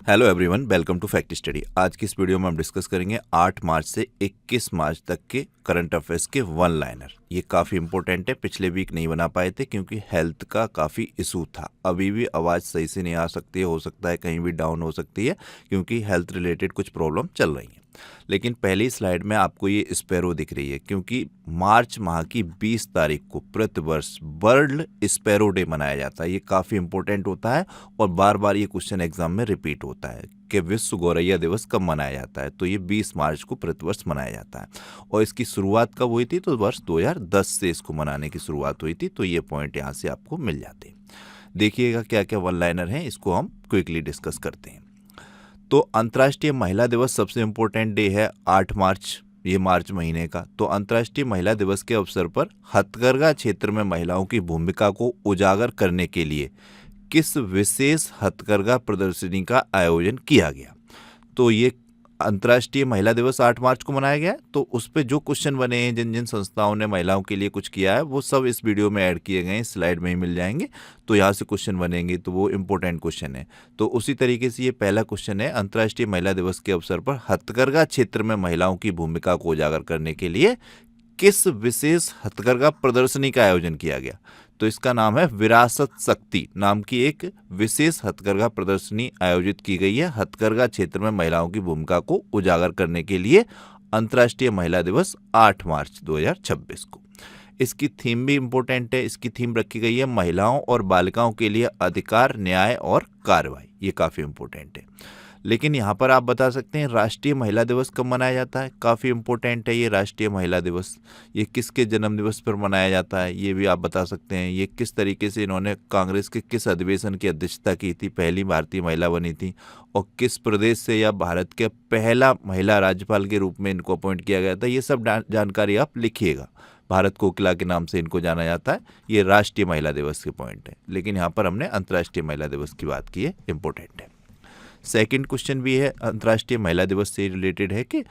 Hello everyone, welcome to fact study. आज की इस वीडियो में हम डिस्कस करेंगे 8 मार्च से 21 मार्च तक के करंट अफेयर्स के वन लाइनर। ये काफ़ी इंपॉर्टेंट है, पिछले वीक नहीं बना पाए थे क्योंकि हेल्थ का काफ़ी इशू था। अभी भी आवाज़ सही से नहीं आ सकती है, हो सकता है कहीं भी डाउन हो सकती है क्योंकि हेल्थ रिलेटेड कुछ प्रॉब्लम चल रही हैं। लेकिन पहली स्लाइड में आपको ये स्पैरो दिख रही है क्योंकि मार्च माह की 20 तारीख को प्रतिवर्ष वर्ल्ड स्पैरो डे मनाया जाता है। ये काफ़ी इंपॉर्टेंट होता है और बार बार ये क्वेश्चन एग्जाम में रिपीट होता है कि विश्व गौरैया दिवस कब मनाया जाता है। तो ये 20 मार्च को प्रतिवर्ष मनाया जाता है और इसकी शुरुआत कब हुई थी, तो वर्ष 2010 से इसको मनाने की शुरुआत हुई थी। तो ये पॉइंट यहाँ से आपको मिल जाते हैं। देखिएगा क्या क्या वन लाइनर हैं, इसको हम क्विकली डिस्कस करते हैं। तो अंतर्राष्ट्रीय महिला दिवस सबसे इम्पोर्टेंट डे है 8 मार्च, ये मार्च महीने का। तो अंतर्राष्ट्रीय महिला दिवस के अवसर पर हथकरघा क्षेत्र में महिलाओं की भूमिका को उजागर करने के लिए किस विशेष हथकरघा प्रदर्शनी का आयोजन किया गया। तो ये अंतर्राष्ट्रीय महिला दिवस 8 मार्च को मनाया गया। तो उस पर जो क्वेश्चन बने हैं, जिन जिन संस्थाओं ने महिलाओं के लिए कुछ किया है, वो सब इस वीडियो में ऐड किए गए हैं, स्लाइड में ही मिल जाएंगे। तो यहाँ से क्वेश्चन बनेंगे, तो वो इम्पोर्टेंट क्वेश्चन है। तो उसी तरीके से ये पहला क्वेश्चन है, अंतर्राष्ट्रीय महिला दिवस के अवसर पर हथकरघा क्षेत्र में महिलाओं की भूमिका को उजागर करने के लिए किस विशेष हथकरघा प्रदर्शनी का आयोजन किया गया। तो इसका नाम है विरासत शक्ति नाम की एक विशेष हथकरघा प्रदर्शनी आयोजित की गई है हथकरघा क्षेत्र में महिलाओं की भूमिका को उजागर करने के लिए अंतर्राष्ट्रीय महिला दिवस 8 मार्च 2026 को। इसकी थीम भी इम्पोर्टेंट है। इसकी थीम रखी गई है महिलाओं और बालिकाओं के लिए अधिकार, न्याय और कार्रवाई। ये काफ़ी इम्पोर्टेंट है। लेकिन यहाँ पर आप बता सकते हैं राष्ट्रीय महिला दिवस कब मनाया जाता है। काफ़ी इम्पोर्टेंट है ये राष्ट्रीय महिला दिवस। ये किसके जन्म दिवस पर मनाया जाता है, ये भी आप बता सकते हैं। ये किस तरीके से इन्होंने कांग्रेस के किस अधिवेशन की अध्यक्षता की थी, पहली भारतीय महिला बनी थी, और किस प्रदेश से या भारत के पहला महिला राज्यपाल के रूप में इनको अपॉइंट किया गया था। ये सब जानकारी आप लिखिएगा। भारत कोकिला के नाम से इनको जाना जाता है। ये राष्ट्रीय महिला दिवस के पॉइंट है, लेकिन यहाँ पर हमने अंतर्राष्ट्रीय महिला दिवस की बात की है, इंपॉर्टेंट है। सेकंड क्वेश्चन भी है अंतर्राष्ट्रीय महिला दिवस से रिलेटेड है कि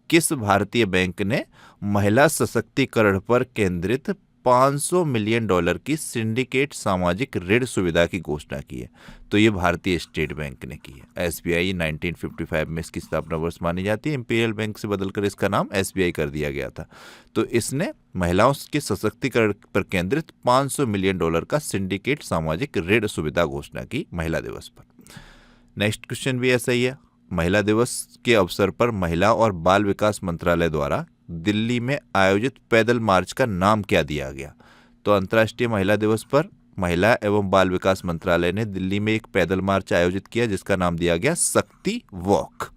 किस भारतीय बैंक ने महिला सशक्तिकरण पर केंद्रित $500 मिलियन की सिंडिकेट सामाजिक ऋण सुविधा की घोषणा की है। तो ये भारतीय स्टेट बैंक ने की है। एसबीआई 1955 में इसकी स्थापना वर्ष मानी जाती है। इंपीरियल बैंक से बदलकर इसका नाम एसबीआई कर दिया गया था। तो इसने महिलाओं के सशक्तिकरण पर केंद्रित $500 मिलियन का सिंडिकेट सामाजिक ऋण सुविधा घोषणा की महिला दिवस पर। नेक्स्ट क्वेश्चन भी ऐसा ही है। महिला दिवस के अवसर पर महिला और बाल विकास मंत्रालय द्वारा दिल्ली में आयोजित पैदल मार्च का नाम क्या दिया गया। तो अंतर्राष्ट्रीय महिला दिवस पर महिला एवं बाल विकास मंत्रालय ने दिल्ली में एक पैदल मार्च आयोजित किया जिसका नाम दिया गया शक्ति वॉक।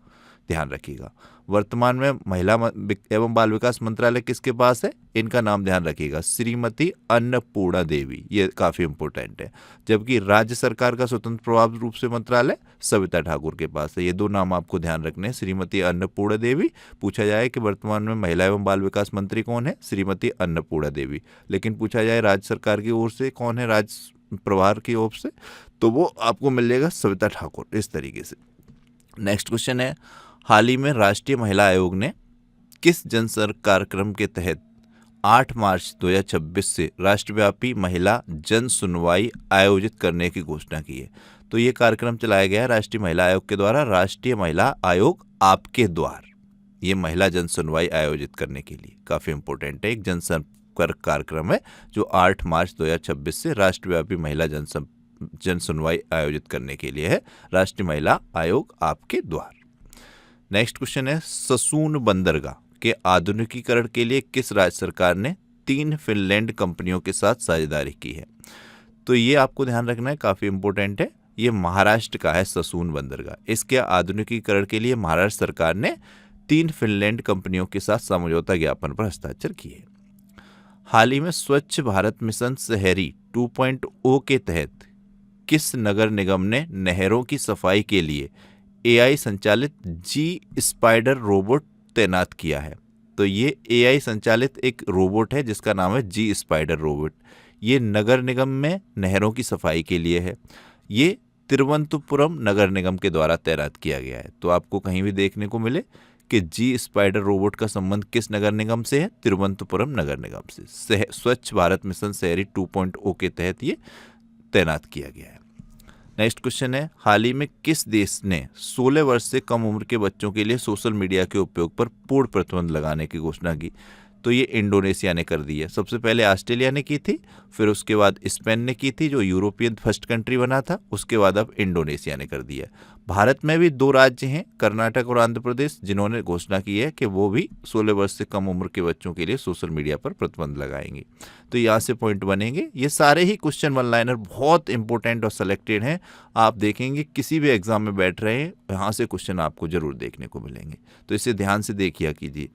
ध्यान रखिएगा। वर्तमान में महिला एवं बाल विकास मंत्रालय किसके पास है, इनका नाम ध्यान रखिएगा, श्रीमती अन्नपूर्णा देवी। ये काफ़ी इंपॉर्टेंट है। जबकि राज्य सरकार का स्वतंत्र प्रभाव रूप से मंत्रालय सविता ठाकुर के पास है। ये दो नाम आपको ध्यान रखने हैं, श्रीमती अन्नपूर्णा देवी। पूछा जाए कि वर्तमान में महिला एवं बाल विकास मंत्री कौन है, श्रीमती अन्नपूर्णा देवी। लेकिन पूछा जाए राज्य सरकार की ओर से कौन है, राज्य प्रभार की ओर से, तो वो आपको मिल जाएगा सविता ठाकुर, इस तरीके से। नेक्स्ट क्वेश्चन है, हाल ही में राष्ट्रीय महिला आयोग ने किस जनसंपर्क कार्यक्रम के तहत 8 मार्च 2026 से राष्ट्रव्यापी महिला जन सुनवाई आयोजित करने की घोषणा की है। तो ये कार्यक्रम चलाया गया है राष्ट्रीय महिला आयोग के द्वारा, राष्ट्रीय महिला आयोग आपके द्वार। ये महिला जन सुनवाई आयोजित करने के लिए काफ़ी इंपॉर्टेंट है। एक जनसंपर्क कार्यक्रम है जो 8 मार्च 2026 से राष्ट्रव्यापी महिला जन सुनवाई आयोजित करने के लिए है, राष्ट्रीय महिला आयोग आपके द्वार। नेक्स्ट क्वेश्चन है, ससून बंदरगाह के आधुनिकीकरण के लिए किस राज्य सरकार ने 3 फिनलैंड कंपनियों के साथ साझेदारी की है। तो ये आपको ध्यान रखना है, काफ़ी इंपॉर्टेंट है। ये महाराष्ट्र का है ससून बंदरगाह। इसके आधुनिकीकरण के लिए महाराष्ट्र सरकार ने 3 फिनलैंड कंपनियों के साथ समझौता ज्ञापन पर हस्ताक्षर किए। हाल ही में स्वच्छ भारत मिशन शहरी 2.0 के तहत किस नगर निगम ने नहरों की सफाई के लिए एआई संचालित जी स्पाइडर रोबोट तैनात किया है। तो ये एआई संचालित एक रोबोट है जिसका नाम है जी स्पाइडर रोबोट। ये नगर निगम में नहरों की सफाई के लिए है। ये तिरुवनंतपुरम नगर निगम के द्वारा तैनात किया गया है। तो आपको कहीं भी देखने को मिले कि जी स्पाइडर रोबोट का संबंध किस नगर निगम से है, तिरुवनंतपुरम नगर निगम से। स्वच्छ भारत मिशन शहरी 2.0 के तहत ये तैनात किया गया है। नेक्स्ट क्वेश्चन है, हाल ही में किस देश ने 16 वर्ष से कम उम्र के बच्चों के लिए सोशल मीडिया के उपयोग पर पूर्ण प्रतिबंध लगाने की घोषणा की? तो ये इंडोनेशिया ने कर दी है। सबसे पहले ऑस्ट्रेलिया ने की थी, फिर उसके बाद स्पेन ने की थी जो यूरोपियन फर्स्ट कंट्री बना था, उसके बाद अब इंडोनेशिया ने कर दिया। भारत में भी 2 राज्य हैं, कर्नाटक और आंध्र प्रदेश, जिन्होंने घोषणा की है कि वो भी 16 वर्ष से कम उम्र के बच्चों के लिए सोशल मीडिया पर प्रतिबंध लगाएंगे। तो यहाँ से पॉइंट बनेंगे। ये सारे ही क्वेश्चन वन लाइनर बहुत इंपॉर्टेंट और सेलेक्टेड हैं। आप देखेंगे किसी भी एग्जाम में बैठ रहे हैं, यहाँ से क्वेश्चन आपको जरूर देखने को मिलेंगे, तो इसे ध्यान से देखिए कीजिए।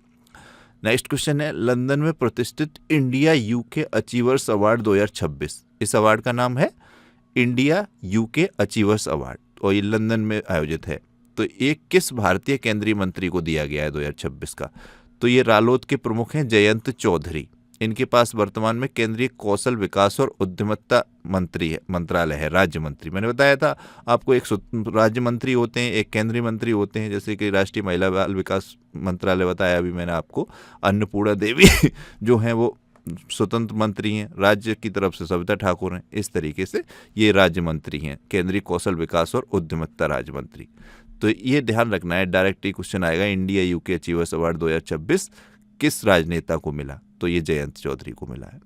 नेक्स्ट क्वेश्चन है, लंदन में प्रतिष्ठित इंडिया यूके अचीवर्स अवार्ड 2026, इस अवार्ड का नाम है इंडिया यूके अचीवर्स अवार्ड और ये लंदन में आयोजित है। तो ये किस भारतीय केंद्रीय मंत्री को दिया गया है 2026 का? तो ये रालोद के प्रमुख हैं जयंत चौधरी। इनके पास वर्तमान में केंद्रीय कौशल विकास और उद्यमिता मंत्रालय है, राज्य मंत्री। मैंने बताया था आपको, एक राज्य मंत्री होते हैं, एक केंद्रीय मंत्री होते हैं, जैसे कि राष्ट्रीय महिला बाल विकास मंत्रालय बताया अभी मैंने आपको। अन्नपूर्णा देवी जो हैं वो स्वतंत्र मंत्री हैं, राज्य की तरफ से सविता ठाकुर हैं। इस तरीके से ये राज्य मंत्री हैं, केंद्रीय कौशल विकास और उद्यमिता राज्य मंत्री। तो ये ध्यान रखना है, डायरेक्ट ही क्वेश्चन आएगा, इंडिया यूके अचीवर्स अवार्ड 2026 किस राजनेता को मिला? तो ये जयंत चौधरी को मिला है।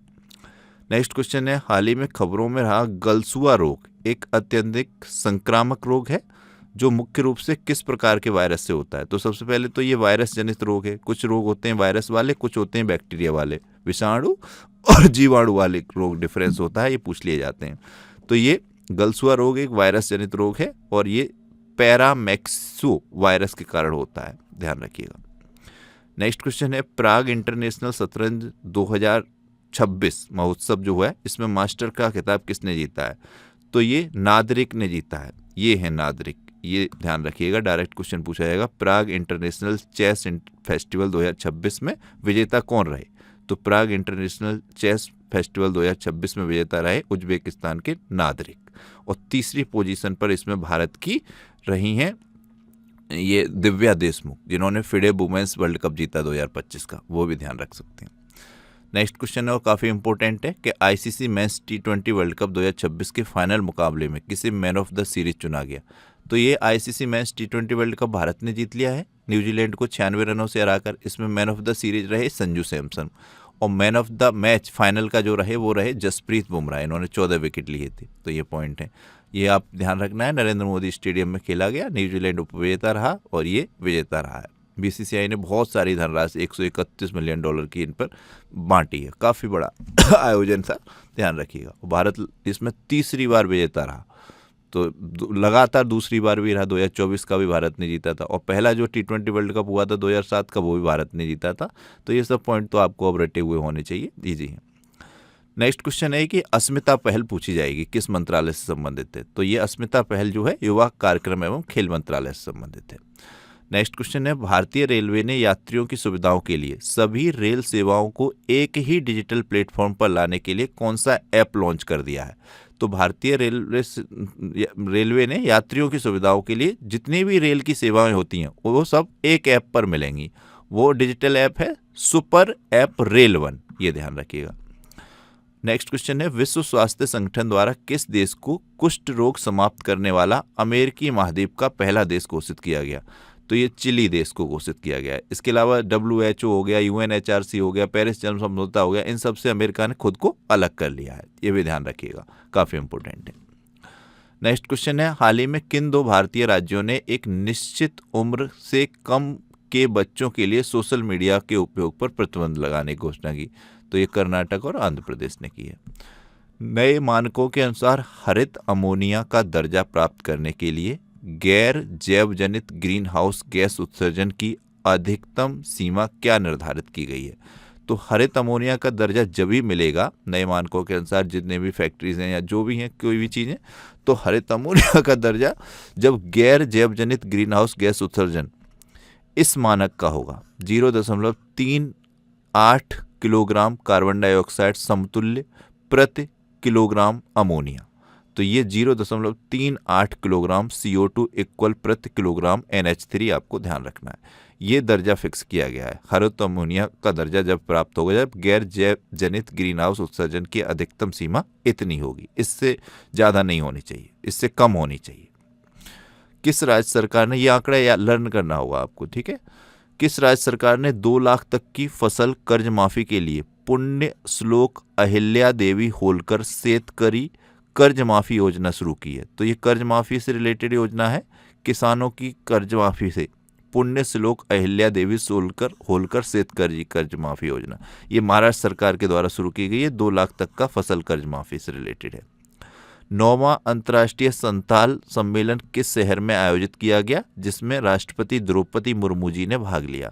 नेक्स्ट क्वेश्चन है, हाल ही में खबरों में रहा गलसुआ रोग एक अत्यधिक संक्रामक रोग है जो मुख्य रूप से किस प्रकार के वायरस से होता है? तो सबसे पहले तो ये वायरस जनित रोग है। कुछ रोग होते हैं वायरस वाले, कुछ होते हैं बैक्टीरिया वाले, विषाणु और जीवाणु वाले रोग डिफरेंस होता है, ये पूछ लिए जाते हैं। तो ये गलसुआ रोग एक वायरस जनित रोग है और ये पैरामेक्सो वायरस के कारण होता है, ध्यान रखिएगा। नेक्स्ट क्वेश्चन है, प्राग इंटरनेशनल शतरंज 2026 महोत्सव जो हुआ है, इसमें मास्टर का खिताब किसने जीता है? तो ये नादरिक ने जीता है, ये है नादरिक, ये ध्यान रखिएगा, डायरेक्ट क्वेश्चन पूछा जाएगा। प्राग इंटरनेशनल चेस फेस्टिवल 2026 में विजेता कौन रहे? तो प्राग इंटरनेशनल चेस फेस्टिवल 2026 में विजेता रहे उज्बेकिस्तान के नादरिक, और तीसरी पोजीशन पर इसमें भारत की रही हैं ये दिव्या देशमुख, जिन्होंने फिडे वुमेन्स वर्ल्ड कप जीता 2025 का, वो भी ध्यान रख सकते हैं। नेक्स्ट क्वेश्चन है और काफ़ी इंपॉर्टेंट है कि ICC men's T20 world cup 2026 के फाइनल मुकाबले में किसे मैन ऑफ द सीरीज चुना गया? तो ये ICC men's T20 world cup Bharat ने जीत लिया है न्यूजीलैंड को 96 रनों से हराकर। इसमें मैन ऑफ द सीरीज रहे संजू सैमसन, और man of the match final का जो रहे वो रहे जसप्रीत बुमराह, इन्होंने 14 विकेट लिए थे। तो ये पॉइंट है, ये आप ध्यान रखना है। नरेंद्र मोदी स्टेडियम में खेला गया, न्यूजीलैंड उपविजेता रहा और ये विजेता रहा है। बीसीसीआई ने बहुत सारी धनराशि $131 मिलियन की इन पर बांटी है, काफ़ी बड़ा आयोजन था, ध्यान रखिएगा। भारत इसमें तीसरी बार विजेता रहा, तो लगातार दूसरी बार भी रहा। 2024 का भी भारत ने जीता था, और पहला जो T20 वर्ल्ड कप हुआ था 2007 का, वो भी भारत ने जीता था। तो ये सब पॉइंट तो आपको अब रटे हुए होने चाहिए, इजी है। नेक्स्ट क्वेश्चन है कि अस्मिता पहल पूछी जाएगी, किस मंत्रालय से संबंधित है? तो ये अस्मिता पहल जो है युवा कार्यक्रम एवं खेल मंत्रालय से संबंधित है। नेक्स्ट क्वेश्चन है, भारतीय रेलवे ने यात्रियों की सुविधाओं के लिए सभी रेल सेवाओं को एक ही डिजिटल प्लेटफॉर्म पर लाने के लिए कौन सा ऐप लॉन्च कर दिया है? तो भारतीय रेलवे ने यात्रियों की सुविधाओं के लिए जितनी भी रेल की सेवाएं होती हैं वो सब एक ऐप पर मिलेंगी। वो डिजिटल ऐप है सुपर ऐप रेल 1, ये ध्यान रखिएगा। नेक्स्ट क्वेश्चन है, विश्व स्वास्थ्य संगठन द्वारा किस देश को कुष्ठ रोग समाप्त करने वाला अमेरिकी महाद्वीप का पहला देश घोषित किया गया? तो ये चिली देश को घोषित किया गया है। इसके अलावा WHO हो गया, UNHRC हो गया, पेरिस जल समझौता हो गया, इन सब से अमेरिका ने खुद को अलग कर लिया है, ये भी ध्यान रखिएगा, काफ़ी इंपॉर्टेंट है। नेक्स्ट क्वेश्चन है, हाल ही में किन 2 भारतीय राज्यों ने एक निश्चित उम्र से कम के बच्चों के लिए सोशल मीडिया के उपयोग पर प्रतिबंध लगाने की घोषणा की? तो ये कर्नाटक और आंध्र प्रदेश ने की है। नए मानकों के अनुसार हरित अमोनिया का दर्जा प्राप्त करने के लिए गैर जैव जनित ग्रीन हाउस गैस उत्सर्जन की अधिकतम सीमा क्या निर्धारित की गई है? तो हरित अमोनिया का दर्जा जब भी मिलेगा नए मानकों के अनुसार, जितने भी फैक्ट्रीज हैं या जो भी हैं कोई भी चीज़ें, तो हरित अमोनिया का दर्जा जब गैर जैव जनित ग्रीन हाउस गैस उत्सर्जन इस मानक का होगा 0.38 किलोग्राम कार्बन डाइऑक्साइड समतुल्य प्रति किलोग्राम अमोनिया, तो ये 0.38 किलोग्राम CO2 इक्वल प्रति किलोग्राम NH3 आपको ध्यान रखना है। ये दर्जा फिक्स किया गया है। हरित अमोनिया का दर्जा जब प्राप्त होगा जब गैर जैव जनित ग्रीन हाउस उत्सर्जन की अधिकतम सीमा इतनी होगी, इससे ज़्यादा नहीं होनी चाहिए, इससे कम होनी चाहिए। किस राज्य सरकार ने, ये आंकड़ा या लर्न करना होगा आपको, ठीक है। किस राज्य सरकार ने 2 लाख तक की फसल कर्ज माफी के लिए पुण्य श्लोक अहिल्या देवी होलकर शेतकरी कर्ज माफी योजना शुरू की है? तो ये कर्ज माफी से रिलेटेड योजना है, किसानों की कर्ज माफी से। पुण्य श्लोक अहिल्या देवी होलकर शेतकरी कर्ज माफी योजना, ये महाराष्ट्र सरकार के द्वारा शुरू की गई है। 2 लाख तक का फसल कर्ज माफी से रिलेटेड है। 9वां अंतर्राष्ट्रीय संथाल सम्मेलन किस शहर में आयोजित किया गया, जिसमें राष्ट्रपति द्रौपदी मुर्मू जी ने भाग लिया?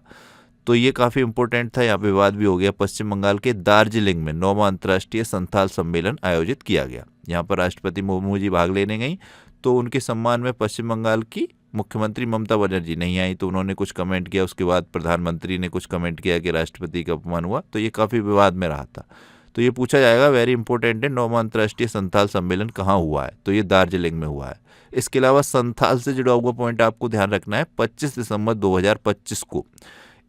तो ये काफ़ी इंपॉर्टेंट था, यहाँ पे विवाद भी हो गया। पश्चिम बंगाल के दार्जिलिंग में 9वां अंतर्राष्ट्रीय संथाल सम्मेलन आयोजित किया गया। यहाँ पर राष्ट्रपति मुर्मू जी भाग लेने गई, तो उनके सम्मान में पश्चिम बंगाल की मुख्यमंत्री ममता बनर्जी नहीं आई, तो उन्होंने कुछ कमेंट किया। उसके बाद प्रधानमंत्री ने कुछ कमेंट किया कि राष्ट्रपति का अपमान हुआ, तो ये काफ़ी विवाद में रहा था। तो ये पूछा जाएगा, वेरी इंपॉर्टेंट है, 9वां अंतर्राष्ट्रीय संथाल सम्मेलन कहाँ हुआ है? तो ये दार्जिलिंग में हुआ है। इसके अलावा संथाल से जुड़ा हुआ पॉइंट आपको ध्यान रखना है। 25 दिसंबर 2025 को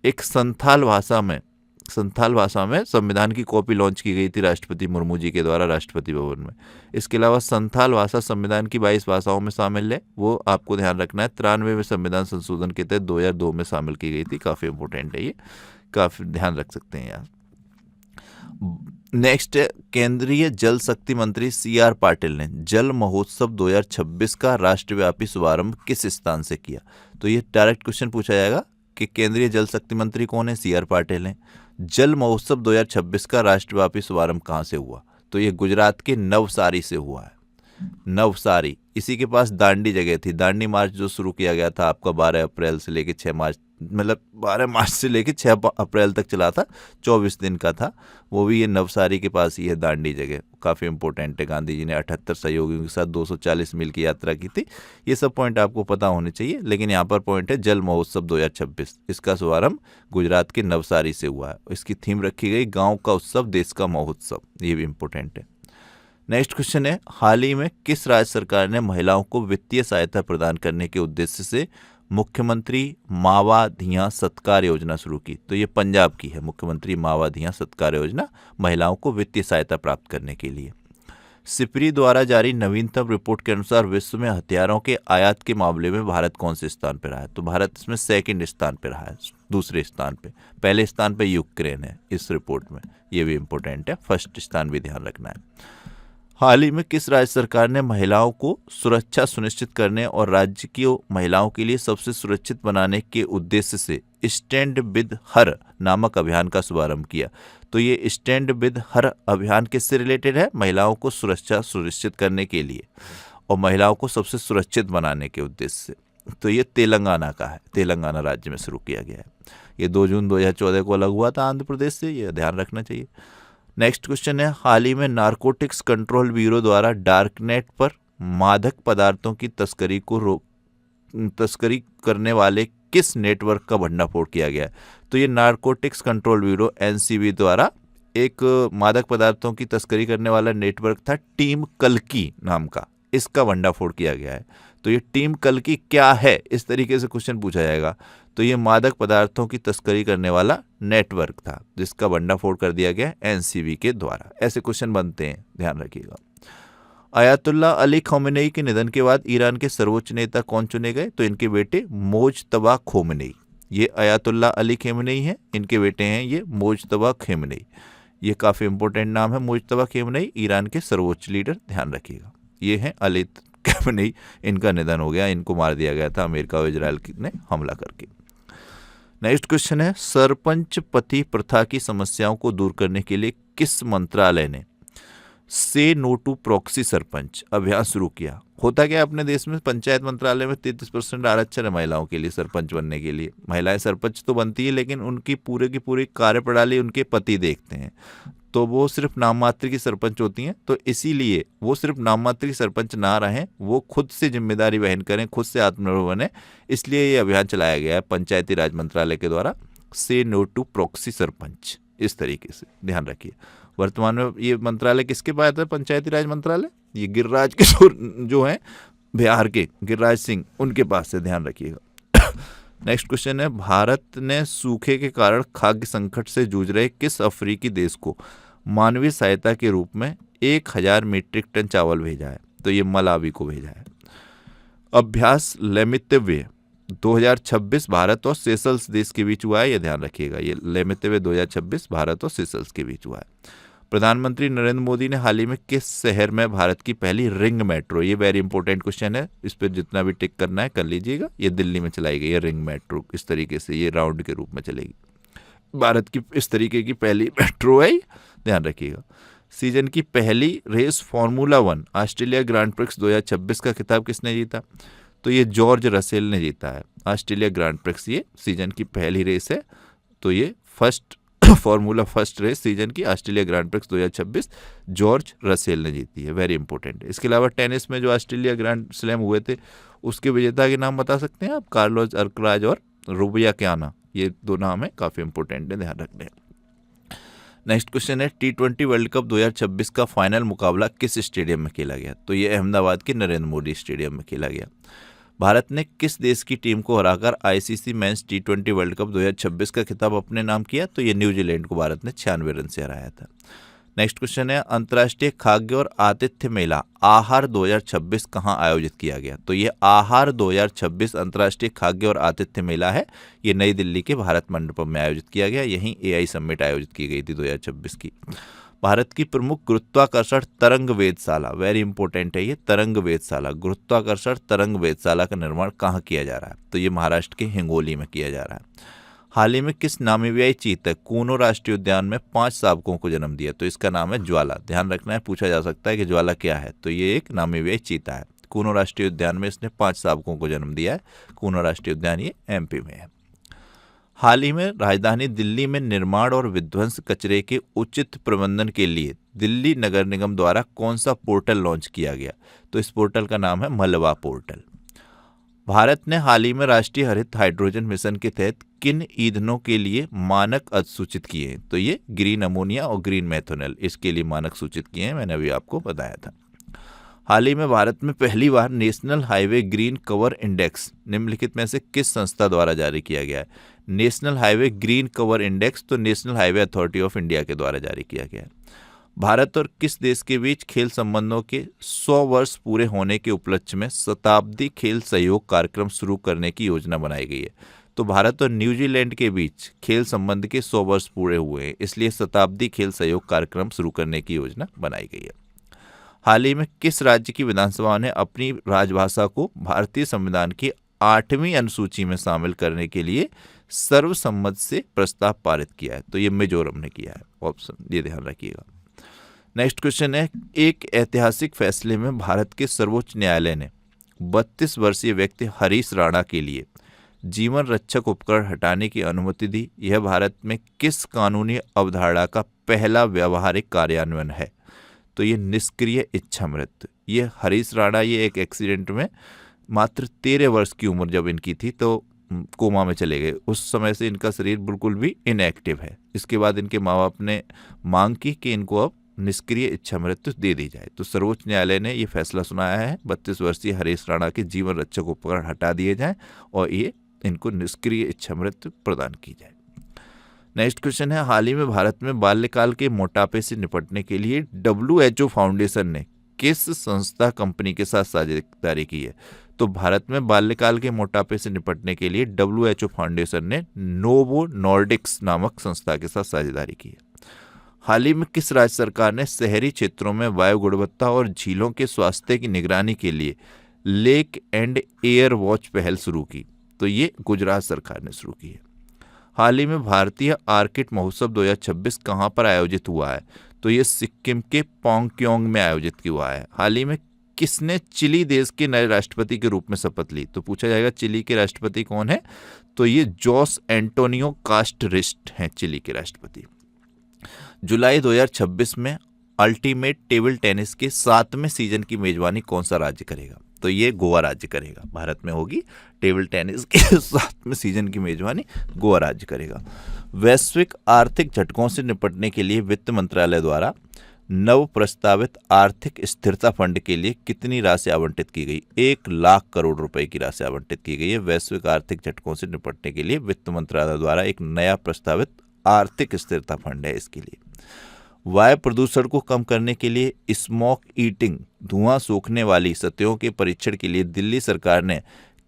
एक संथाल भाषा में संविधान की कॉपी लॉन्च की गई थी राष्ट्रपति मुर्मू जी के द्वारा राष्ट्रपति भवन में। इसके अलावा संथाल भाषा संविधान की 22 भाषाओं में शामिल है, वो आपको ध्यान रखना है। 93वें संविधान संशोधन के तहत 2002 में शामिल की गई थी। काफ़ी इंपॉर्टेंट है, ये काफ़ी ध्यान रख सकते हैं यार। नेक्स्ट है, केंद्रीय जल शक्ति मंत्री CR पाटिल ने जल महोत्सव 2026 का राष्ट्रव्यापी शुभारंभ किस स्थान से किया? तो ये डायरेक्ट क्वेश्चन पूछा जाएगा कि केंद्रीय जल शक्ति मंत्री कौन है? CR पाटिल हैं। जल महोत्सव 2026 का राष्ट्रव्यापी शुभारंभ कहाँ से हुआ? तो ये गुजरात के नवसारी से हुआ है। नवसारी, इसी के पास दांडी जगह थी। दांडी मार्च जो शुरू किया गया था आपका 12 अप्रैल से लेकर 6 मार्च, मतलब 12 मार्च से लेकर 6 अप्रैल तक चला था, 24 दिन का था, वो भी ये नवसारी के पास ही है, दांडी जगह। काफ़ी इंपॉर्टेंट है। गांधी जी ने 78 सहयोगियों के साथ 240 मील की यात्रा की थी। ये सब पॉइंट आपको पता होने चाहिए, लेकिन यहाँ पर पॉइंट है जल महोत्सव 2026। इसका शुभारंभ गुजरात के नवसारी से हुआ है। इसकी थीम रखी गई गाँव का उत्सव देश का महोत्सव, ये भी इंपॉर्टेंट है। नेक्स्ट क्वेश्चन है, हाल ही में किस राज्य सरकार ने महिलाओं को वित्तीय सहायता प्रदान करने के उद्देश्य से मुख्यमंत्री मावा धियां सत्कार योजना शुरू की? तो ये पंजाब की है, मुख्यमंत्री मावा धियां सत्कार योजना, महिलाओं को वित्तीय सहायता प्राप्त करने के लिए। सिपरी द्वारा जारी नवीनतम रिपोर्ट के अनुसार विश्व में हथियारों के आयात के मामले में भारत कौन से स्थान पर रहा है? तो भारत इसमें 2nd स्थान पर रहा है, दूसरे स्थान पे। पहले स्थान पे यूक्रेन है इस रिपोर्ट में, ये भी इंपॉर्टेंट है, फर्स्ट स्थान भी ध्यान रखना है। हाल ही में किस राज्य सरकार ने महिलाओं को सुरक्षा सुनिश्चित करने और राज्य की महिलाओं के लिए सबसे सुरक्षित बनाने के उद्देश्य से स्टैंड विद हर नामक अभियान का शुभारंभ किया? तो ये स्टैंड विद हर अभियान किससे रिलेटेड है? महिलाओं को सुरक्षा सुनिश्चित करने के लिए और महिलाओं को सबसे सुरक्षित बनाने के उद्देश्य से। तो ये तेलंगाना का है, तेलंगाना राज्य में शुरू किया गया है। ये 2 जून 2014 को अलग हुआ था आंध्र प्रदेश से, ये ध्यान रखना चाहिए। नेक्स्ट क्वेश्चन है, हाल ही में नारकोटिक्स कंट्रोल ब्यूरो द्वारा डार्कनेट पर मादक पदार्थों की तस्करी करने वाले किस नेटवर्क का भंडाफोड़ किया गया है? तो ये नारकोटिक्स कंट्रोल ब्यूरो NCB द्वारा एक मादक पदार्थों की तस्करी करने वाला नेटवर्क था, टीम कल्की नाम का, इसका भंडाफोड़ किया गया है। तो ये टीम कल्की क्या है, इस तरीके से क्वेश्चन पूछा जाएगा। तो ये मादक पदार्थों की तस्करी करने वाला नेटवर्क था जिसका भंडाफोड़ कर दिया गया NCB के द्वारा। ऐसे क्वेश्चन बनते हैं, ध्यान रखिएगा। अयातुल्ला अली खमेनेई के निधन के बाद ईरान के सर्वोच्च नेता कौन चुने गए? तो इनके बेटे मोजतबा खोमेनेई। ये अयातुल्ला अली खमेनेई हैं, इनके बेटे हैं ये मोजतबा खमेनेई। ये काफ़ी इंपॉर्टेंट नाम है मोजतबा खमेनेई, ईरान के सर्वोच्च लीडर, ध्यान रखिएगा। ये हैं अली खमेनेई, इनका निधन हो गया, इनको मार दिया गया था अमेरिका और इजराइल ने हमला करके। नेक्स्ट क्वेश्चन है, सरपंच पति प्रथा की समस्याओं को दूर करने के लिए किस मंत्रालय ने से नो टू प्रॉक्सी सरपंच अभियान शुरू किया? होता क्या अपने देश में, पंचायत मंत्रालय में 33% आरक्षण है महिलाओं के लिए सरपंच बनने के लिए। महिलाएं सरपंच तो बनती है, लेकिन उनकी पूरे की पूरी कार्यप्रणाली उनके पति देखते हैं, तो वो सिर्फ नाम मात्र की सरपंच होती हैं। तो इसीलिए वो सिर्फ नाम मात्र की सरपंच ना रहें, वो खुद से जिम्मेदारी वहन करें, खुद से आत्मनिर्भर बने, इसलिए ये अभियान चलाया गया है पंचायती राज मंत्रालय के द्वारा, से नो टू प्रॉक्सी सरपंच, इस तरीके से ध्यान रखिए। वर्तमान में ये मंत्रालय किसके पास है? पंचायती राज मंत्रालय ये गिरिराज किशोर जो हैं बिहार के, गिरिराज सिंह, उनके पास से, ध्यान रखिएगा। नेक्स्ट क्वेश्चन है, भारत ने सूखे के कारण खाद्य संकट से जूझ रहे किस अफ्रीकी देश को मानवीय सहायता के रूप में 1000 मीट्रिक टन चावल भेजा है? तो ये मलावी को भेजा है। अभ्यास लेमित्वे 2026 भारत और सेशल्स देश के बीच हुआ है, ये ध्यान रखिएगा। ये लेमित्वे 2026 भारत और सेशल्स के बीच हुआ है। प्रधानमंत्री नरेंद्र मोदी ने हाल ही में किस शहर में भारत की पहली रिंग मेट्रो, ये वेरी इंपॉर्टेंट क्वेश्चन है, इस पर जितना भी टिक करना है कर लीजिएगा। ये दिल्ली में चलाई गई है रिंग मेट्रो, इस तरीके से ये राउंड के रूप में चलेगी। भारत की इस तरीके की पहली मेट्रो है, ध्यान रखिएगा। सीजन की पहली race formula 1 Australia grand prix 2026 का खिताब किसने जीता? तो ये जॉर्ज रसेल ने जीता है। ऑस्ट्रेलिया ग्रांड प्रिक्स ये सीजन की पहली रेस है, तो ये first formula first race season की Australia grand prix 2026 George Russell ने जीती है, वेरी इंपॉर्टेंट है। इसके अलावा टेनिस में जो ऑस्ट्रेलिया ग्रैंड स्लैम हुए थे उसके विजेता के नाम बता सकते हैं आप? कार्लोस अल्कराज और रुबियाकियाना, ये दो नाम है, काफ़ी इंपॉर्टेंट है, ध्यान रखने। नेक्स्ट क्वेश्चन है, T20 वर्ल्ड कप 2026 का फाइनल मुकाबला किस स्टेडियम में खेला गया? तो ये अहमदाबाद के नरेंद्र मोदी स्टेडियम में खेला गया। भारत ने किस देश की टीम को हराकर ICC mains T20 world cup 2026 का खिताब अपने नाम किया? तो ये न्यूजीलैंड को भारत ने 96 रन से हराया था। नेक्स्ट क्वेश्चन है, अंतर्राष्ट्रीय खाद्य और आतिथ्य मेला आहार 2026 कहाँ आयोजित किया गया? तो ये आहार 2026 अंतर्राष्ट्रीय खाद्य और आतिथ्य मेला है, ये नई दिल्ली के भारत मंडपम में आयोजित किया गया। यहीं AI समिट आयोजित की गई थी 2026 की। भारत की प्रमुख गुरुत्वाकर्षण तरंग वेधशाला, वेरी इंपॉर्टेंट है ये, तरंग वेधशाला, गुरुत्वाकर्षण तरंग वेधशाला का निर्माण कहाँ किया जा रहा है? तो ये महाराष्ट्र के हिंगोली में किया जा रहा है। हाल ही में किस नामीबियाई चीते कूनो राष्ट्रीय उद्यान में 5 शावकों को जन्म दिया? तो इसका नाम है ज्वाला। ध्यान रखना है, पूछा जा सकता है कि ज्वाला क्या है, तो ये एक नामीबियाई चीता है। कूनो राष्ट्रीय उद्यान में इसने 5 शावकों को जन्म दिया है। कूनो राष्ट्रीय उद्यान ये MP में है। हाल ही में राजधानी दिल्ली में निर्माण और विध्वंस कचरे के उचित प्रबंधन के लिए दिल्ली नगर निगम द्वारा कौन सा पोर्टल लॉन्च किया गया? तो इस पोर्टल का नाम है मलबा पोर्टल। भारत ने हाल ही में राष्ट्रीय हरित हाइड्रोजन मिशन के तहत किन ईंधनों के लिए मानक अधिसूचित किए हैं? तो ये ग्रीन अमोनिया और ग्रीन मेथनॉल, इसके लिए मानक सूचित किए हैं, मैंने अभी आपको बताया था। हाल ही में भारत में पहली बार national highway green cover index निम्नलिखित में से किस संस्था द्वारा जारी किया गया है? National highway green cover index तो national highway authority of India के द्वारा जारी किया गया है। भारत और किस देश के बीच खेल संबंधों के 100 वर्ष पूरे होने के उपलक्ष्य में शताब्दी खेल सहयोग कार्यक्रम शुरू करने की योजना बनाई गई है? तो भारत और न्यूजीलैंड के बीच खेल संबंध के 100 वर्ष पूरे हुए हैं, इसलिए शताब्दी खेल सहयोग कार्यक्रम शुरू करने की योजना बनाई गई है। हाल ही में किस राज्य की विधानसभा ने अपनी राजभाषा को भारतीय संविधान की 8वीं अनुसूची में शामिल करने के लिए सर्वसम्मत से प्रस्ताव पारित किया है? तो ये मिजोरम ने किया है, ऑप्शन ये ध्यान रखिएगा। नेक्स्ट क्वेश्चन है, एक ऐतिहासिक फैसले में भारत के सर्वोच्च न्यायालय ने 32 वर्षीय व्यक्ति हरीश राणा के लिए जीवन रक्षक उपकरण हटाने की अनुमति दी। यह भारत में किस कानूनी अवधारणा का पहला व्यावहारिक कार्यान्वयन है? तो ये निष्क्रिय इच्छा मृत्यु। ये हरीश राणा ये एक एक्सीडेंट में मात्र 13 वर्ष की उम्र जब इनकी थी तो कोमा में चले गए। उस समय से इनका शरीर बिल्कुल भी इनएक्टिव है। इसके बाद इनके माँ बाप ने मांग की कि इनको अब निष्क्रिय इच्छा मृत्यु दे दी जाए, तो सर्वोच्च न्यायालय ने ये फैसला सुनाया है 32 वर्षीय हरीश राणा के जीवन रक्षक उपकरण हटा दिए जाएं और ये इनको निष्क्रिय इच्छा मृत्यु प्रदान की जाए। नेक्स्ट क्वेश्चन है, हाल ही में भारत में बाल्यकाल के मोटापे से निपटने के लिए WHO फाउंडेशन ने किस संस्था कंपनी के साथ साझेदारी की है? तो भारत में बाल्यकाल के मोटापे से निपटने के लिए WHO फाउंडेशन ने नोवो नॉर्डिक्स नामक संस्था के साथ साझेदारी की है। हाल ही में किस राज्य सरकार ने शहरी क्षेत्रों में वायु गुणवत्ता और झीलों के स्वास्थ्य की निगरानी के लिए लेक एंड एयर वॉच पहल शुरू की? तो ये गुजरात सरकार ने शुरू की है। हाल ही में भारतीय आर्किड महोत्सव 2026 कहाँ पर आयोजित हुआ है? तो ये सिक्किम के पोंगक्योंग में आयोजित हुआ है। हाल ही में किसने चिली देश के नए राष्ट्रपति के रूप में शपथ ली? तो पूछा जाएगा चिली के राष्ट्रपति कौन है? तो ये जोस एंटोनियो कास्टरिस्ट हैं चिली के राष्ट्रपति। जुलाई 2026 में अल्टीमेट टेबल टेनिस के 7वें सीजन की मेजबानी कौन सा राज्य करेगा? तो ये गोवा राज्य करेगा। भारत में होगी टेबल टेनिस के 7वें सीजन की मेजबानी गोवा राज्य करेगा। वैश्विक आर्थिक झटकों से निपटने के लिए वित्त मंत्रालय द्वारा नव प्रस्तावित आर्थिक स्थिरता फंड के लिए कितनी राशि आवंटित की गई? 1,00,000 करोड़ रुपए की राशि आवंटित की गई है। वैश्विक आर्थिक झटकों से निपटने के लिए वित्त मंत्रालय द्वारा एक नया प्रस्तावित आर्थिक स्थिरता फंड है। इसके लिए वायु प्रदूषण को कम करने के लिए स्मोक ईटिंग, धुआं सोखने वाली सतहों के परीक्षण के लिए दिल्ली सरकार ने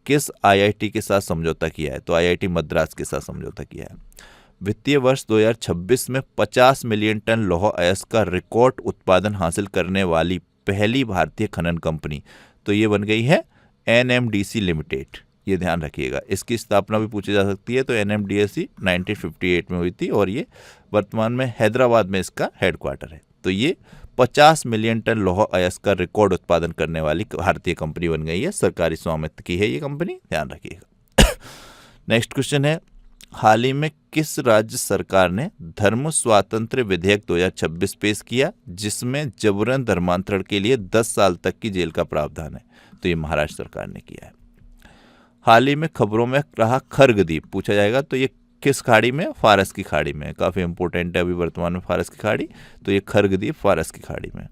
किस आईआईटी के साथ समझौता किया है? तो आईआईटी मद्रास के साथ समझौता किया है। वित्तीय वर्ष 2026 में 50 मिलियन टन लौह अयस्क का रिकॉर्ड उत्पादन हासिल करने वाली पहली भारतीय खनन कंपनी तो ये बन गई है एनएमडीसी लिमिटेड। ये ध्यान रखिएगा, इसकी स्थापना भी पूछी जा सकती है। तो एनएमडीसी 1958 में हुई थी और ये वर्तमान में हैदराबाद में इसका हेडक्वार्टर है। तो ये 50 मिलियन टन लौह अयस्क का रिकॉर्ड उत्पादन करने वाली भारतीय कंपनी बन गई है। सरकारी स्वामित्व की है ये कंपनी, ध्यान रखिएगा। नेक्स्ट क्वेश्चन है, हाल ही में किस राज्य सरकार ने धर्म स्वातंत्र्य विधेयक 2026 पेश किया जिसमें जबरन धर्मांतरण के लिए 10 साल तक की जेल का प्रावधान है? तो ये महाराष्ट्र सरकार ने किया है। हाल ही में खबरों में रहा खर्ग द्वीप, पूछा जाएगा तो ये किस खाड़ी में? फारस की खाड़ी में। काफ़ी इंपॉर्टेंट है अभी वर्तमान में फारस की खाड़ी, तो ये खर्ग द्वीप फारस की खाड़ी में।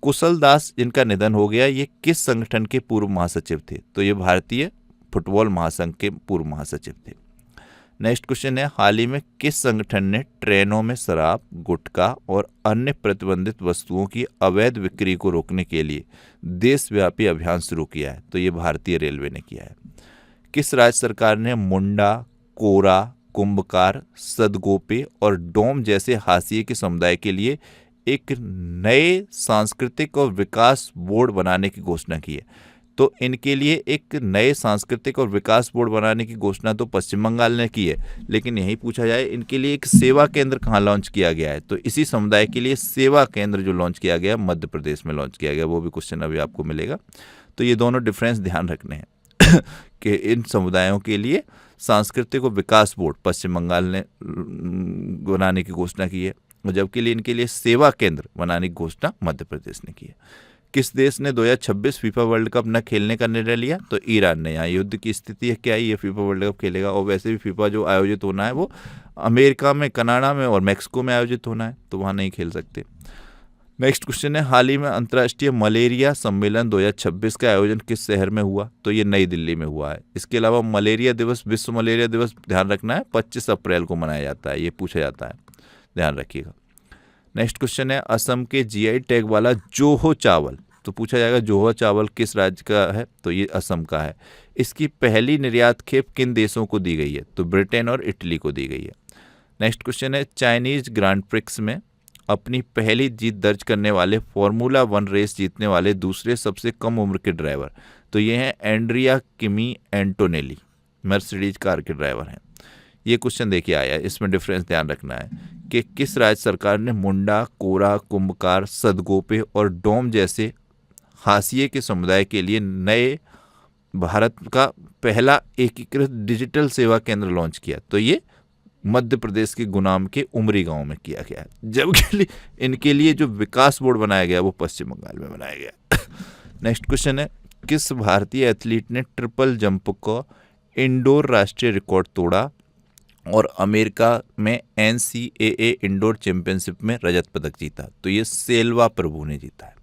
कुशल दास जिनका निधन हो गया, ये किस संगठन के पूर्व महासचिव थे? तो ये भारतीय फुटबॉल महासंघ के पूर्व महासचिव थे। नेक्स्ट क्वेश्चन है, हाल ही में किस संगठन ने ट्रेनों में शराब, गुटखा और अन्य प्रतिबंधित वस्तुओं की अवैध बिक्री को रोकने के लिए देशव्यापी अभियान शुरू किया है? तो ये भारतीय रेलवे ने किया है। किस राज्य सरकार ने मुंडा, कोरा, कुंभकार, सदगोपे और डोम जैसे हाशिए के समुदाय के लिए एक नए सांस्कृतिक और विकास बोर्ड बनाने की घोषणा की है? तो इनके लिए एक नए सांस्कृतिक और विकास बोर्ड बनाने की घोषणा तो पश्चिम बंगाल ने की है, लेकिन यही पूछा जाए इनके लिए एक सेवा केंद्र कहाँ लॉन्च किया गया है? तो इसी समुदाय के लिए सेवा केंद्र जो लॉन्च किया गया मध्य प्रदेश में लॉन्च किया गया, वो भी क्वेश्चन अभी आपको मिलेगा। तो ये दोनों डिफरेंस ध्यान रखने हैं कि इन समुदायों के लिए सांस्कृतिक और विकास बोर्ड पश्चिम बंगाल ने बनाने की घोषणा की है, और जबकि इनके लिए सेवा केंद्र बनाने की घोषणा मध्य प्रदेश ने की है। किस देश ने 2026 फीफा वर्ल्ड कप न खेलने का निर्णय लिया? तो ईरान ने। यहाँ युद्ध की स्थिति है क्या है, ये फीफा वर्ल्ड कप खेलेगा, और वैसे भी फीफा जो आयोजित होना है वो अमेरिका में, कनाडा में और मैक्सिको में आयोजित होना है, तो वहाँ नहीं खेल सकते। नेक्स्ट क्वेश्चन है, हाल ही में अंतर्राष्ट्रीय मलेरिया सम्मेलन 2026 का आयोजन किस शहर में हुआ? तो ये नई दिल्ली में हुआ है। इसके अलावा मलेरिया दिवस, विश्व मलेरिया दिवस ध्यान रखना है 25 अप्रैल को मनाया जाता है, ये पूछा जाता है, ध्यान रखिएगा। नेक्स्ट क्वेश्चन है, असम के जीआई टैग वाला जोहो चावल, तो पूछा जाएगा जोहो चावल किस राज्य का है? तो ये असम का है। इसकी पहली निर्यात खेप किन देशों को दी गई है? तो ब्रिटेन और इटली को दी गई है। नेक्स्ट क्वेश्चन है, चाइनीज ग्रांड प्रिक्स में अपनी पहली जीत दर्ज करने वाले फॉर्मूला 1 रेस जीतने वाले दूसरे सबसे कम उम्र के ड्राइवर, तो ये हैं Andrea Kimi Antonelli, Mercedes car के ड्राइवर हैं। ये क्वेश्चन देखिए आया, इसमें डिफरेंस ध्यान रखना है कि किस राज्य सरकार ने मुंडा, कोरा, कुंभकार, सदगोपे और डोम जैसे हाशिए के समुदाय के लिए नए भारत का पहला एकीकृत डिजिटल सेवा केंद्र लॉन्च किया? तो ये मध्य प्रदेश के गुनाम के उमरी गांव में किया गया है, जबकि इनके लिए जो विकास बोर्ड बनाया गया वो पश्चिम बंगाल में बनाया गया। नेक्स्ट क्वेश्चन है, किस भारतीय एथलीट ने ट्रिपल जंप को इंडोर राष्ट्रीय रिकॉर्ड तोड़ा और अमेरिका में NCAA इंडोर चैंपियनशिप में रजत पदक जीता? तो ये सेल्वा प्रभु ने जीता है।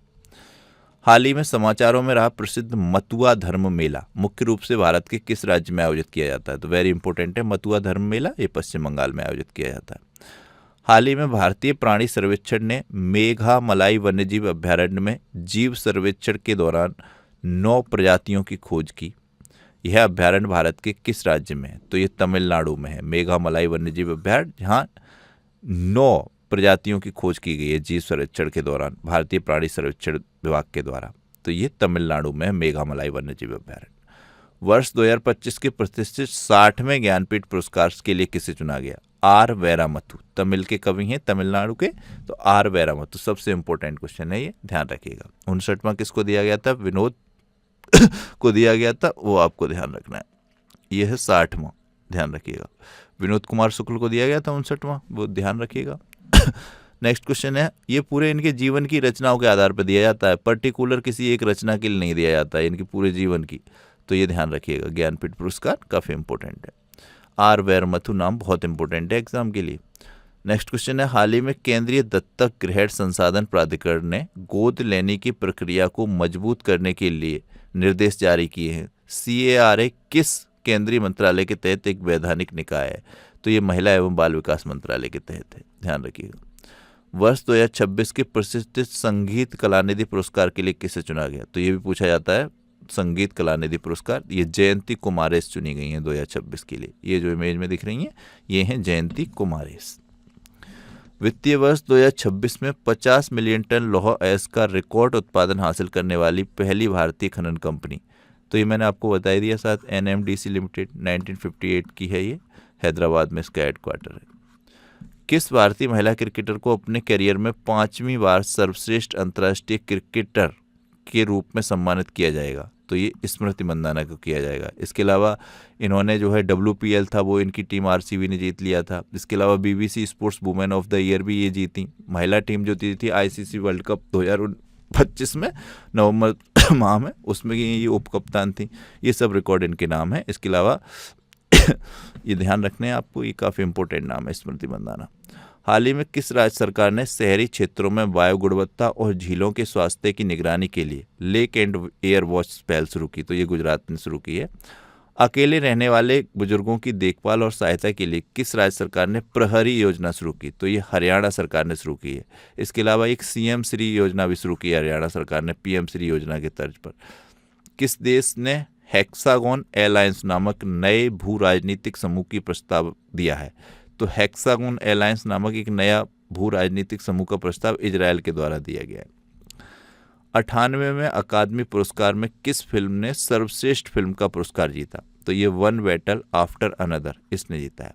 हाल ही में समाचारों में रहा प्रसिद्ध मथुआ धर्म मेला मुख्य रूप से भारत के किस राज्य में आयोजित किया जाता है? तो वेरी इंपॉर्टेंट है, मथुआ धर्म मेला ये पश्चिम बंगाल में आयोजित किया जाता है। हाल ही में भारतीय प्राणी सर्वेक्षण ने मेघामलाई वन्यजीव अभ्यारण्य में जीव सर्वेक्षण के दौरान 9 प्रजातियों की खोज की। यह अभ्यारण्य भारत के किस राज्य में है? तो ये तमिलनाडु में है, मेघामलाई वन्यजीव अभ्यारण्य, जहाँ 9 प्रजातियों की खोज की गई है जीव सर्वेक्षण के दौरान भारतीय प्राणी सर्वेक्षण विभाग के द्वारा। तो ये तमिलनाडु में है मेघामलाई वन्यजीव अभ्यारण्य। वर्ष 2025 के प्रतिष्ठित 60वें ज्ञानपीठ पुरस्कार के लिए किसे चुना गया? आर वैरामथु, तमिल के कवि हैं तमिलनाडु के, तो आर वैरामथु सबसे इंपॉर्टेंट क्वेश्चन है ये, ध्यान रखिएगा। 59वां किसको दिया गया था? विनोद को दिया गया था, वो आपको ध्यान रखना है। यह है 60वां, ध्यान रखिएगा। विनोद कुमार शुक्ल को दिया गया था 59वां, वो ध्यान रखिएगा। नेक्स्ट क्वेश्चन है, ये पूरे इनके जीवन की रचनाओं के आधार पर दिया जाता है, पर्टिकुलर किसी एक रचना के लिए नहीं दिया जाता है, इनके पूरे जीवन की, तो ये ध्यान रखिएगा। ज्ञानपीठ पुरस्कार काफ़ी इंपॉर्टेंट है। आर वैरामथु नाम बहुत इंपॉर्टेंट है एग्जाम के लिए। नेक्स्ट क्वेश्चन है, हाल ही में केंद्रीय दत्तक ग्रहण संसाधन प्राधिकरण ने गोद लेने की प्रक्रिया को मजबूत करने के लिए निर्देश जारी किए हैं। CARA किस केंद्रीय मंत्रालय के तहत एक वैधानिक निकाय है? तो ये महिला एवं बाल विकास मंत्रालय के तहत है, ध्यान रखिएगा। वर्ष 2026 के प्रसिद्ध संगीत कलानिधि पुरस्कार के लिए किसे चुना गया? तो ये भी पूछा जाता है, संगीत कलानिधि पुरस्कार, ये जयंती कुमारेश चुनी गई हैं 2026 के लिए। ये जो इमेज में दिख रही हैं ये हैं जयंती कुमारेश। वित्तीय वर्ष 2026 में 50 मिलियन टन लौह अयस्क का रिकॉर्ड उत्पादन हासिल करने वाली पहली भारतीय खनन कंपनी, तो ये मैंने आपको बता ही दिया, साथ NMDC लिमिटेड 1958 की है, ये हैदराबाद में इसका हेडक्वार्टर है। किस भारतीय महिला क्रिकेटर को अपने करियर में 5वीं बार सर्वश्रेष्ठ अंतर्राष्ट्रीय क्रिकेटर के रूप में सम्मानित किया जाएगा? तो ये स्मृति मंदाना को किया जाएगा। इसके अलावा इन्होंने जो है WPL था वो इनकी टीम RCB ने जीत लिया था। इसके अलावा BBC sports women of the year भी ये जीती। महिला टीम जो जीती थी ICC वर्ल्ड कप 2025 में नवंबर माह में, उसमें ये उप कप्तान थी। ये सब रिकॉर्ड इनके नाम है। इसके अलावा ये ध्यान रखने हैं आपको, ये काफ़ी इंपॉर्टेंट नाम है स्मृति मंदाना। हाल ही में किस राज्य सरकार ने शहरी क्षेत्रों में वायु गुणवत्ता और झीलों के स्वास्थ्य की निगरानी के लिए लेक एंड एयर वॉच पहल शुरू की? तो ये गुजरात ने शुरू की है। अकेले रहने वाले बुजुर्गों की देखभाल और सहायता के लिए किस राज्य सरकार ने प्रहरी योजना शुरू की? तो ये हरियाणा सरकार ने शुरू की है। इसके अलावा एक CM श्री योजना भी शुरू की है हरियाणा सरकार ने, PM श्री योजना के तर्ज पर। किस देश ने हेक्सागोन एलायंस नामक नए भू राजनीतिक समूह की प्रस्ताव दिया है? तो हेक्सागोन एलायंस नामक एक नया भू राजनीतिक समूह का प्रस्ताव इजराइल के द्वारा दिया गया है। 98वें अकादमी पुरस्कार में किस फिल्म ने सर्वश्रेष्ठ फिल्म का पुरस्कार जीता? तो ये वन बैटल आफ्टर अनदर, इसने जीता है।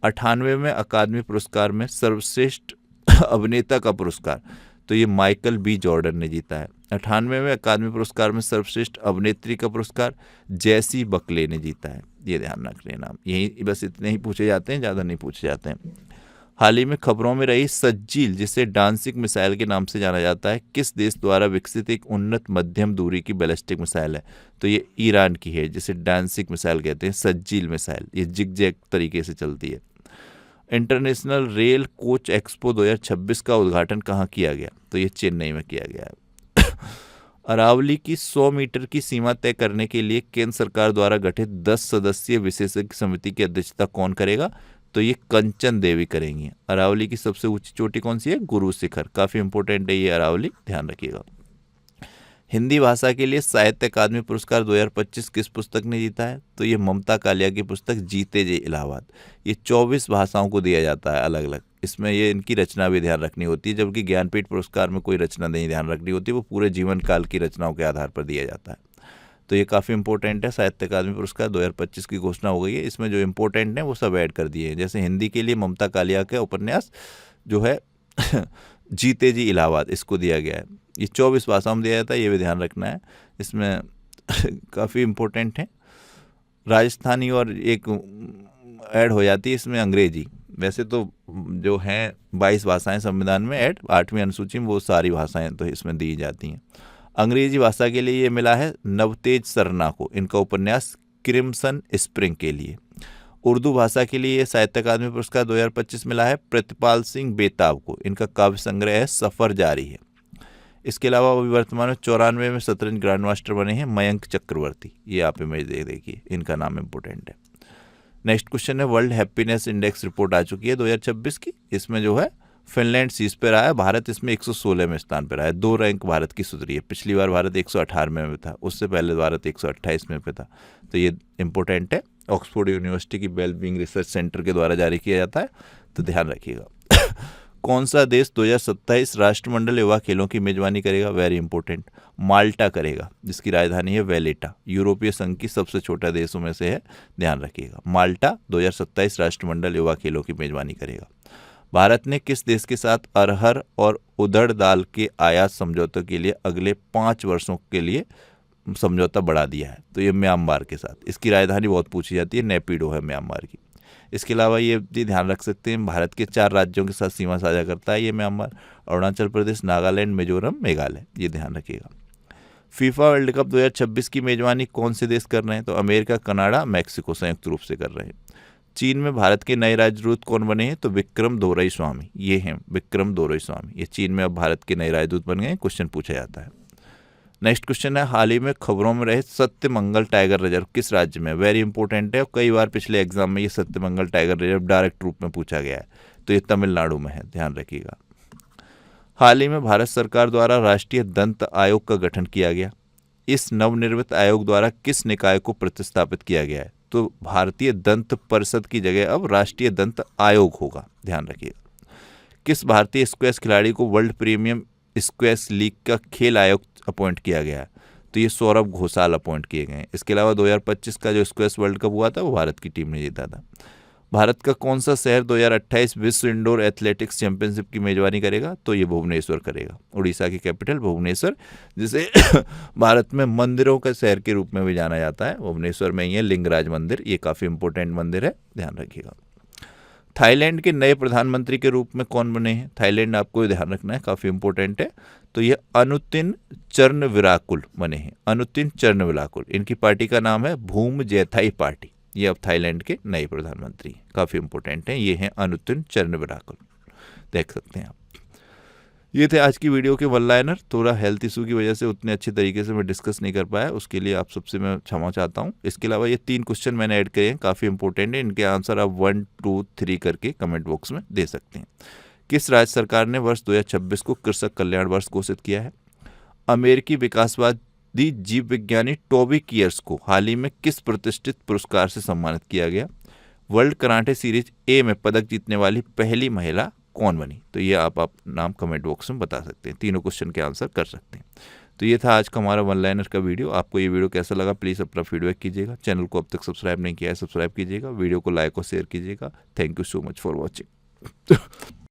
98वें अकादमी पुरस्कार में सर्वश्रेष्ठ अभिनेता का पुरस्कार, तो ये माइकल B. जॉर्डन ने जीता है। 98वें अकादमी पुरस्कार में सर्वश्रेष्ठ अभिनेत्री का पुरस्कार जेसी बकले ने जीता है। ये ध्यान रख लेना, यही बस इतने ही पूछे जाते हैं, ज़्यादा नहीं पूछे जाते हैं। हाल ही में खबरों में रही सज्जील, जिसे डांसिंग मिसाइल के नाम से जाना जाता है, किस देश द्वारा विकसित एक उन्नत मध्यम दूरी की बैलिस्टिक मिसाइल है? तो ये ईरान की है, जिसे डांसिंग मिसाइल कहते हैं, सज्जील मिसाइल। ये जिग-जैग तरीके से चलती है। इंटरनेशनल रेल कोच एक्सपो 2026 का उद्घाटन कहाँ किया गया? तो ये चेन्नई में किया गया है। अरावली की 100 मीटर की सीमा तय करने के लिए केंद्र सरकार द्वारा गठित 10 सदस्यीय विशेषज्ञ समिति की अध्यक्षता कौन करेगा? तो ये कंचन देवी करेंगी। अरावली की सबसे ऊंची चोटी कौन सी है? गुरु शिखर। काफ़ी इंपॉर्टेंट है ये अरावली, ध्यान रखिएगा। हिंदी भाषा के लिए साहित्य अकादमी पुरस्कार 2025 किस पुस्तक ने जीता है? तो ये ममता कालिया की पुस्तक जीते जी इलाहाबाद। ये 24 भाषाओं को दिया जाता है अलग अलग, इसमें ये इनकी रचना भी ध्यान रखनी होती है, जबकि ज्ञानपीठ पुरस्कार में कोई रचना नहीं ध्यान रखनी होती, वो पूरे जीवन काल की रचनाओं के आधार पर दिया जाता है। तो ये काफ़ी इंपॉर्टेंट है। साहित्य अकादमी पुरस्कार 2025 की घोषणा हो गई है, इसमें जो इंपॉर्टेंट है वो सब ऐड कर दिए हैं। जैसे हिंदी के लिए ममता कालिया का उपन्यास जो है जीते जी इलाहाबाद, इसको दिया गया है। ये 24 भाषाओं में दिया जाता है, ये भी ध्यान रखना है। इसमें काफ़ी इम्पोर्टेंट है। राजस्थानी और एक ऐड हो जाती है इसमें अंग्रेजी। वैसे तो जो हैं 22 भाषाएं संविधान में ऐड, 8वीं अनुसूची में वो सारी भाषाएं तो इसमें दी जाती हैं। अंग्रेजी भाषा के लिए ये मिला है नवतेज सरना को, इनका उपन्यास क्रिम्सन स्प्रिंग के लिए। उर्दू भाषा के लिए साहित्य अकादमी पुरस्कार 2025 मिला है प्रतिपाल सिंह बेताब को, इनका काव्य संग्रह है सफ़र जारी है। इसके अलावा अभी वर्तमान में 94 में शतरंज ग्रैंड मास्टर बने हैं मयंक चक्रवर्ती, ये आप इमेज देखिए, इनका नाम इम्पोर्टेंट है। नेक्स्ट क्वेश्चन है, वर्ल्ड हैप्पीनेस इंडेक्स रिपोर्ट आ चुकी है 2026 की। इसमें जो है फिनलैंड शीर्ष पे रहा है, भारत इसमें 116वें स्थान पर रहा है। 2 रैंक भारत की सुधरी है। पिछली बार भारत 118वें में था, उससे पहले भारत 128वें पे था। तो ये इंपॉर्टेंट है, ऑक्सफोर्ड यूनिवर्सिटी की वेलबींग रिसर्च सेंटर के द्वारा जारी किया जाता है, तो ध्यान रखिएगा। कौन सा देश 2027 राष्ट्रमंडल युवा खेलों की मेजबानी करेगा? वेरी इंपॉर्टेंट, माल्टा करेगा, जिसकी राजधानी है वेलेटा। यूरोपीय संघ की सबसे छोटा देशों में से है, ध्यान रखिएगा। माल्टा 2027 राष्ट्रमंडल युवा खेलों की मेजबानी करेगा। भारत ने किस देश के साथ अरहर और उड़द दाल के आयात समझौतों के लिए अगले 5 वर्षों के लिए समझौता बढ़ा दिया है? तो ये म्यांमार के साथ। इसकी राजधानी बहुत पूछी जाती है, नेपिडो है म्यांमार की। इसके अलावा ये भी ध्यान रख सकते हैं, भारत के 4 राज्यों के साथ सीमा साझा करता है ये म्यांमार, अरुणाचल प्रदेश, नागालैंड, मिजोरम, मेघालय, ये ध्यान रखिएगा। फीफा वर्ल्ड कप 2026 की मेजबानी कौन से देश कर रहे हैं? तो अमेरिका, कनाडा, मैक्सिको संयुक्त रूप से कर रहे हैं। चीन में भारत के नए राजदूत कौन बने हैं? तो विक्रम दोरईस्वामी, ये हैं विक्रम दोरईस्वामी, ये चीन में अब भारत के नए राजदूत बन गए। क्वेश्चन पूछा जाता है। नेक्स्ट क्वेश्चन है, हाल ही में खबरों में रहे सत्यमंगल टाइगर रिजर्व किस राज्य में? वेरी इंपॉर्टेंट है, कई बार पिछले एग्जाम में ये सत्यमंगल टाइगर रिजर्व डायरेक्ट रूप में पूछा गया है, तो ये तमिलनाडु में है, ध्यान रखिएगा। हाल ही में भारत सरकार द्वारा राष्ट्रीय दंत आयोग का गठन किया गया। इस नवनिर्मित आयोग द्वारा किस निकाय को प्रतिस्थापित किया गया है? तो भारतीय दंत परिषद की जगह अब राष्ट्रीय दंत आयोग होगा, ध्यान रखिएगा। किस भारतीय स्क्वैश खिलाड़ी को वर्ल्ड प्रीमियम स्क्वैश लीग का खेल आयोग अपॉइंट किया गया है? तो ये सौरभ घोषाल अपॉइंट किए गए हैं। इसके अलावा 2025 का जो स्क्वैश वर्ल्ड कप हुआ था वो भारत की टीम ने जीता था। भारत का कौन सा शहर 2028 विश्व इंडोर एथलेटिक्स चैंपियनशिप की मेजबानी करेगा? तो ये भुवनेश्वर करेगा, उड़ीसा की कैपिटल भुवनेश्वर, जिसे भारत में मंदिरों का शहर के रूप में भी जाना जाता है। भुवनेश्वर में ही है लिंगराज मंदिर, ये काफ़ी इंपॉर्टेंट मंदिर है, ध्यान रखिएगा। थाईलैंड के नए प्रधानमंत्री के रूप में कौन बने हैं? थाईलैंड आपको ध्यान रखना है, काफ़ी इंपॉर्टेंट है। तो ये अनुतिन चर्नविराकुल बने हैं, अनुतिन चर्नविराकुल। इनकी पार्टी का नाम है भूम जैथाई पार्टी। ये अब थाईलैंड के नए प्रधानमंत्री, काफ़ी इंपॉर्टेंट हैं, ये हैं अनुतिन चर्नविराकुल, देख सकते हैं आप। ये थे आज की वीडियो के वन लाइनर। थोड़ा हेल्थ इशू की वजह से उतने अच्छे तरीके से मैं डिस्कस नहीं कर पाया, उसके लिए आप सबसे मैं क्षमा चाहता हूँ। इसके अलावा ये 3 क्वेश्चन मैंने ऐड करे हैं, काफ़ी इंपॉर्टेंट है, इनके आंसर आप 1, 2, 3 करके कमेंट बॉक्स में दे सकते हैं। किस राज्य सरकार ने वर्ष 2026 को कृषक कल्याण वर्ष घोषित किया है? अमेरिकी विकासवादी जीव विज्ञानी टोबी कियर्स को हाल ही में किस प्रतिष्ठित पुरस्कार से सम्मानित किया गया? वर्ल्ड कराटे सीरीज ए में पदक जीतने वाली पहली महिला कौन बनी? तो ये आप नाम कमेंट बॉक्स में बता सकते हैं, तीनों क्वेश्चन के आंसर कर सकते हैं। तो ये था आज का हमारा वन लाइनर का वीडियो। आपको ये वीडियो कैसा लगा प्लीज़ अपना फीडबैक कीजिएगा। चैनल को अब तक सब्सक्राइब नहीं किया है, सब्सक्राइब कीजिएगा, वीडियो को लाइक और शेयर कीजिएगा। Thank you so much for watching.